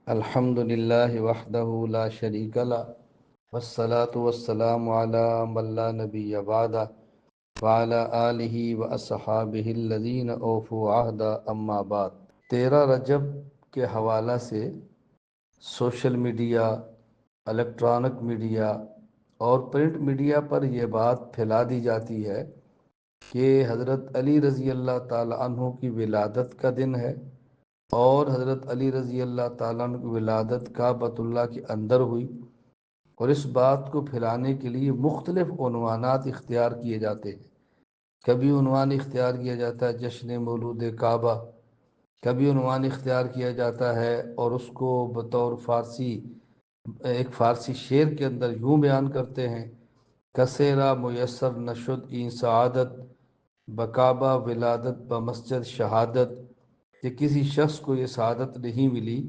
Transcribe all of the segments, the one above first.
الحمد للہ وحدہ لا شریک لہ والصلاة والسلام علی من لا نبی بعدہ وعلی آلہ واصحابہ الذین اوفوا عہدہ اما بعد۔ 13 رجب کے حوالہ سے سوشل میڈیا، الیکٹرانک میڈیا اور پرنٹ میڈیا پر یہ بات پھیلا دی جاتی ہے کہ حضرت علی رضی اللہ تعالی عنہ کی ولادت کا دن ہے اور حضرت علی رضی اللہ تعالیٰ عنہ کی ولادت کعبۃ اللہ کے اندر ہوئی، اور اس بات کو پھیلانے کے لیے مختلف عنوانات اختیار کیے جاتے ہیں۔ کبھی عنوان اختیار کیا جاتا ہے جشن مولود کعبہ، کبھی عنوان اختیار کیا جاتا ہے اور اس کو بطور فارسی ایک فارسی شعر کے اندر یوں بیان کرتے ہیں: کسیرا میسر نشد این سعادت بکعبہ ولادت بمسجد شہادت، کہ کسی شخص کو یہ سعادت نہیں ملی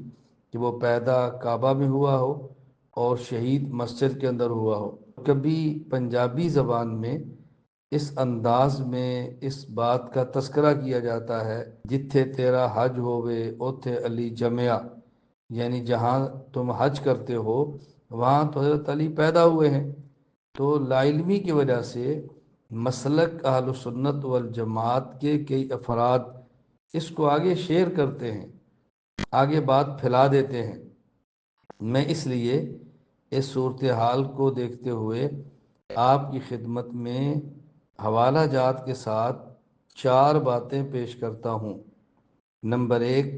کہ وہ پیدا کعبہ میں ہوا ہو اور شہید مسجد کے اندر ہوا ہو۔ کبھی پنجابی زبان میں اس انداز میں اس بات کا تذکرہ کیا جاتا ہے: جتھے تیرا حج ہووے اوتھے علی جمیا، یعنی جہاں تم حج کرتے ہو وہاں تو حضرت علی پیدا ہوئے ہیں۔ تو لا علمی کی وجہ سے مسلک اہل سنت والجماعت کے کئی افراد اس کو آگے شیئر کرتے ہیں، آگے بات پھیلا دیتے ہیں۔ میں اس لیے اس صورتحال کو دیکھتے ہوئے آپ کی خدمت میں حوالہ جات کے ساتھ 4 باتیں پیش کرتا ہوں۔ نمبر 1،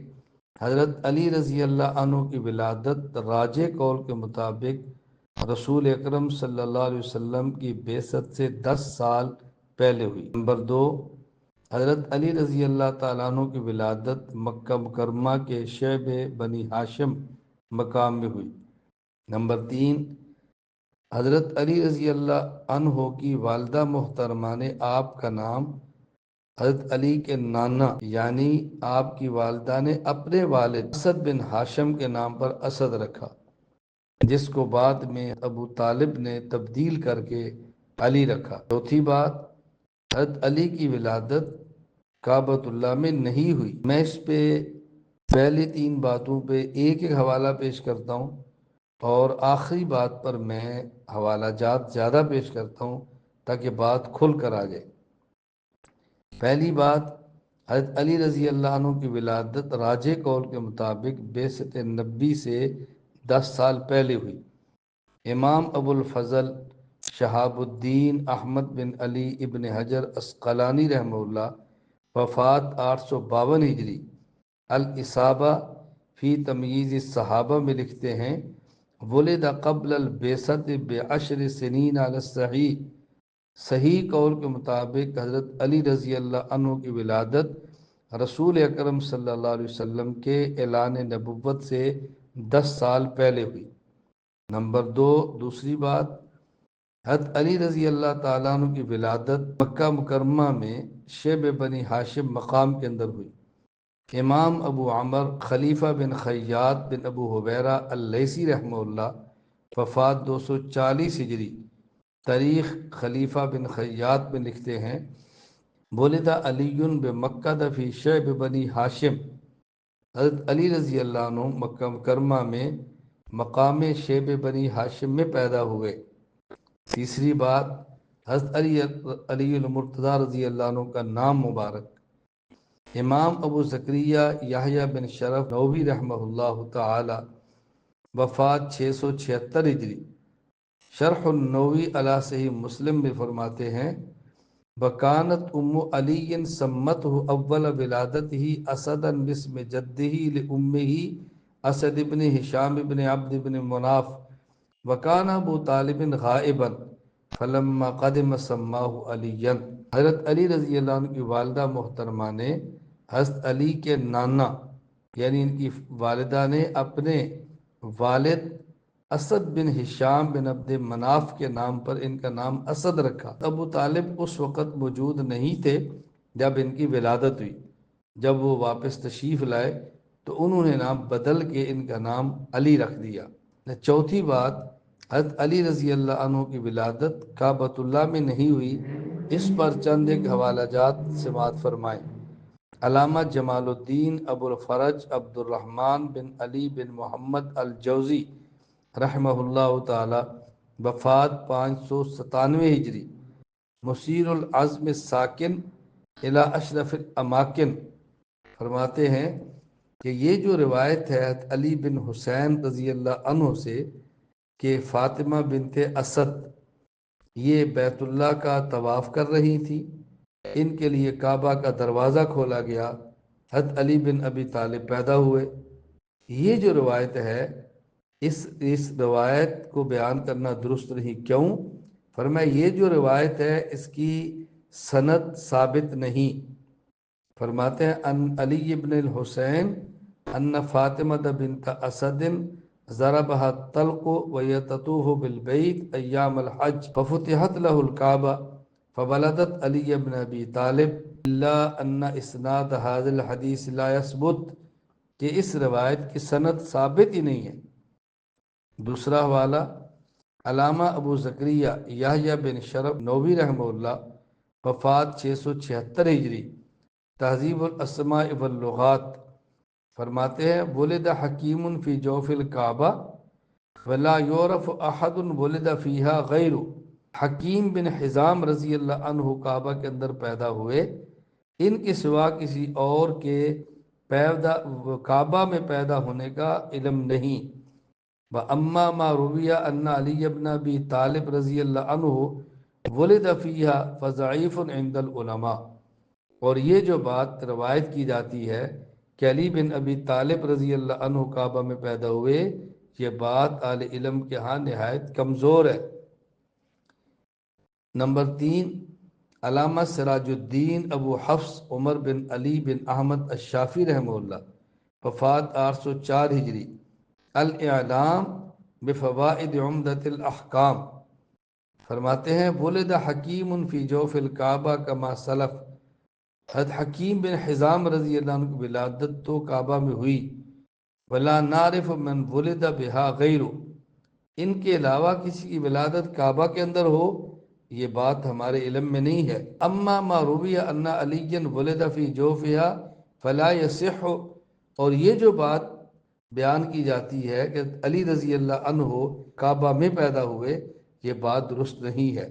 حضرت علی رضی اللہ عنہ کی ولادت راجح قول کے مطابق رسول اکرم صلی اللہ علیہ وسلم کی بعثت سے 10 سال پہلے ہوئی۔ نمبر 2، حضرت علی رضی اللہ تعالیٰ عنہ کی ولادت مکہ مکرمہ کے شعب بنی ہاشم مقام میں ہوئی۔ نمبر 3، حضرت علی رضی اللہ عنہ کی والدہ محترمہ نے آپ کا نام حضرت علی کے نانا یعنی آپ کی والدہ نے اپنے والد اسد بن ہاشم کے نام پر اسد رکھا، جس کو بعد میں ابو طالب نے تبدیل کر کے علی رکھا۔ چوتھی بات، حضرت علی کی ولادت کعبۃ اللہ میں نہیں ہوئی۔ میں اس پہ پہلی 3 باتوں پہ ایک ایک حوالہ پیش کرتا ہوں اور آخری بات پر میں حوالہ جات زیادہ پیش کرتا ہوں تاکہ بات کھل کر آ جائے۔ پہلی بات، حضرت علی رضی اللہ عنہ کی ولادت راجح قول کے مطابق بعثت نبی سے 10 سال پہلے ہوئی۔ امام ابو الفضل شہاب الدین احمد بن علی ابن حجر عسقلانی رحمہ اللہ وفات 852 ہجری الاصابہ فی تمییز الصحابہ میں لکھتے ہیں: ولد قبل البعثت ب10 سنین علی الصحیح۔ صحیح قول کے مطابق حضرت علی رضی اللہ عنہ کی ولادت رسول اکرم صلی اللہ علیہ وسلم کے اعلان نبوت سے 10 سال پہلے ہوئی۔ نمبر 2، دوسری بات، حضرت علی رضی اللہ تعالیٰ عنہ کی ولادت مکہ مکرمہ میں شعب بنی ہاشم مقام کے اندر ہوئی۔ امام ابو عمر خلیفہ بن خیاط بن ابو حبیرہ اللیثی رحمہ اللہ وفات 240 ہجری تاریخ خلیفہ بن خیاط میں لکھتے ہیں: ولد علی بمکہ فی شعب بنی ہاشم۔ حضرت علی رضی اللہ عنہ مکہ مکرمہ میں مقام شعب بنی ہاشم میں پیدا ہوئے۔ تیسری بات، حضرت علی المرتضیٰ رضی اللہ عنہ کا نام مبارک۔ امام ابو زکریا یحییٰ بن شرف نووی رحمہ اللہ تعالی وفات 676 ہجری شرح النووی علی صحیح مسلم میں فرماتے ہیں: وکانت ام علی سمتہ اول ولادتہ اسدا باسم جدہ لامہ اسد بن ہشام بن عبد بن مناف، وکان ابو طالب غائبا فلما قدم سماہ علی۔ حضرت علی رضی اللہ عنہ کی والدہ محترمہ نے حضرت علی کے نانا یعنی ان کی والدہ نے اپنے والد اسد بن ہشام بن عبد مناف کے نام پر ان کا نام اسد رکھا۔ ابو طالب اس وقت موجود نہیں تھے جب ان کی ولادت ہوئی۔ جب وہ واپس تشریف لائے تو انہوں نے نام بدل کے ان کا نام علی رکھ دیا۔ چوتھی بات، حضرت علی رضی اللہ عنہ کی ولادت کعبۃ اللہ میں نہیں ہوئی۔ اس پر چند ایک حوالہ جات سماعت فرمائیں۔ علامہ جمال الدین ابو الفرج عبد الرحمن بن علی بن محمد الجوزی رحمہ اللہ تعالی، وفات 597 ہجری، مسیر العزم ساکن الی اشرف الاماکن، فرماتے ہیں کہ یہ جو روایت ہے علی بن حسین رضی اللہ عنہ سے کہ فاطمہ بنت اسد یہ بیت اللہ کا طواف کر رہی تھی، ان کے لیے کعبہ کا دروازہ کھولا گیا، حضرت علی بن ابی طالب پیدا ہوئے۔ یہ جو روایت ہے اس روایت کو بیان کرنا درست نہیں، کیوں؟ فرمایا یہ جو روایت ہے اس کی سند ثابت نہیں۔ فرماتے ہیں ان علی بن الحسین ان فاطمہ بنت اسد ضربها الطلق وهي تطوف بالبيت ایام الحج ففتحت له الكعبہ فبلدت علی بن ابی طالب الا ان اسناد هذا الحدیث لا يثبت، کہ اس روایت کی سند ثابت ہی نہیں ہے۔ دوسرا حوالہ علامہ ابو زکریا یحییٰ بن شرف نووی رحمہ اللہ، وفات 676 ہجری، تہذیب الاسماء واللغات، فرماتے ہیں ولد حکیم فی جوف الکعبہ ولا یعرف احد ولد فیہا غیر، حکیم بن حزام رضی اللہ عنہ کعبہ کے اندر پیدا ہوئے، ان کے سوا کسی اور کے کعبہ میں پیدا ہونے کا علم نہیں۔ وَأَمَّا مَا رُوِيَ أَنَّ عَلِيَّ بْنَ أَبِي طالب رضی اللہ عنہ ولد فیہا فضعیف عند العلماء، اور یہ جو بات روایت کی جاتی ہے کہ علی بن ابی طالب رضی اللہ عنہ کعبہ میں پیدا ہوئے، یہ بات اہل علم کے ہاں نہایت کمزور ہے۔ نمبر 3، علامہ سراج الدین ابو حفص عمر بن علی بن احمد الشافعی رحمہ اللہ، وفات 804 ہجری، الاعلام بفوائد عمدۃ الاحکام، فرماتے ہیں ولد حکیم فی جوف الکعبہ کما سلف، حضرت حکیم بن حزام رضی اللہ عنہ کی ولادت تو کعبہ میں ہوئی، ولا نعرف من ولد بہا غیر، ان کے علاوہ کسی کی ولادت کعبہ کے اندر ہو یہ بات ہمارے علم میں نہیں ہے۔ اما ما روی ان علی ولد فی جوفہا فلا یصح، اور یہ جو بات بیان کی جاتی ہے کہ علی رضی اللہ عنہ کعبہ میں پیدا ہوئے، یہ بات درست نہیں ہے۔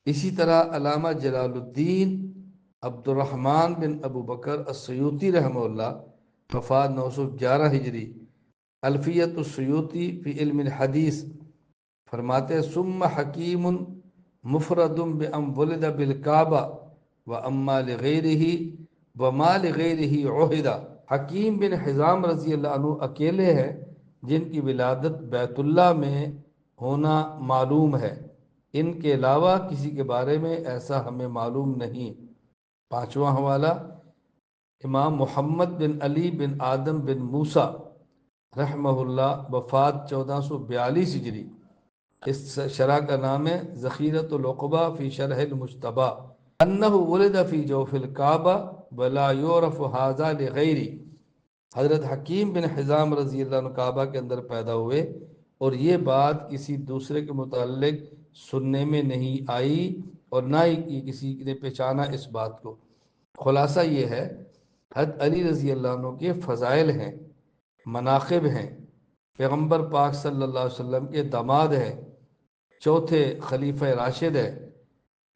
اسی طرح علامہ جلال الدین عبد الرحمن بن ابو بکر السیوطی رحمہ اللہ، وفات 911 ہجری، الفیۃ السیوطی فی علم الحدیث، فرماتے ہیں ثم حکیم مفرد بأن ولد بالکعبہ واما لغیرہ وما لغیرہ عہدہ، حکیم بن حزام رضی اللہ عنہ اکیلے ہیں جن کی ولادت بیت اللہ میں ہونا معلوم ہے، ان کے علاوہ کسی کے بارے میں ایسا ہمیں معلوم نہیں۔ پانچواں حوالہ امام محمد بن علی بن آدم بن موسیٰ رحمہ اللہ، وفات 1442 ہجری، اس شرح کا نام ہے ذخیرۃ العقبہ فی شرح المجتبی، انہ ولد فی جوف الکعبہ ولا یعرف ھذا لغیری، حضرت حکیم بن حزام رضی اللہ عنہ کعبہ کے اندر پیدا ہوئے اور یہ بات کسی دوسرے کے متعلق سننے میں نہیں آئی اور نہ ہی کسی نے پہچانا اس بات کو۔ خلاصہ یہ ہے حضرت علی رضی اللہ عنہ کے فضائل ہیں، مناقب ہیں، پیغمبر پاک صلی اللہ علیہ وسلم کے داماد ہیں، چوتھے خلیفہ راشد ہے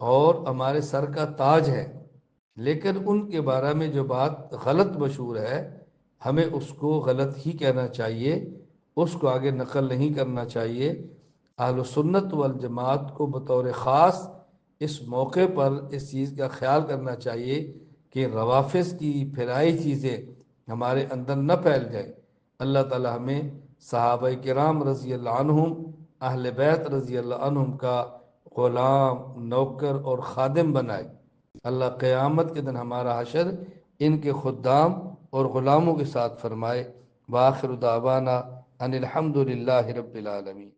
اور ہمارے سر کا تاج ہے، لیکن ان کے بارے میں جو بات غلط مشہور ہے ہمیں اس کو غلط ہی کہنا چاہیے، اس کو آگے نقل نہیں کرنا چاہیے۔ اہل سنت والجماعت کو بطور خاص اس موقع پر اس چیز کا خیال کرنا چاہیے کہ روافظ کی پھیلائی چیزیں ہمارے اندر نہ پھیل جائیں۔ اللہ تعالی ہمیں صحابہ کرام رضی اللہ عنہم، اہل بیت رضی اللہ عنہم کا غلام، نوکر اور خادم بنائے۔ اللہ قیامت کے دن ہمارا حشر ان کے خدام اور غلاموں کے ساتھ فرمائے۔ وآخر دعوانا ان الحمد للہ رب العالمین۔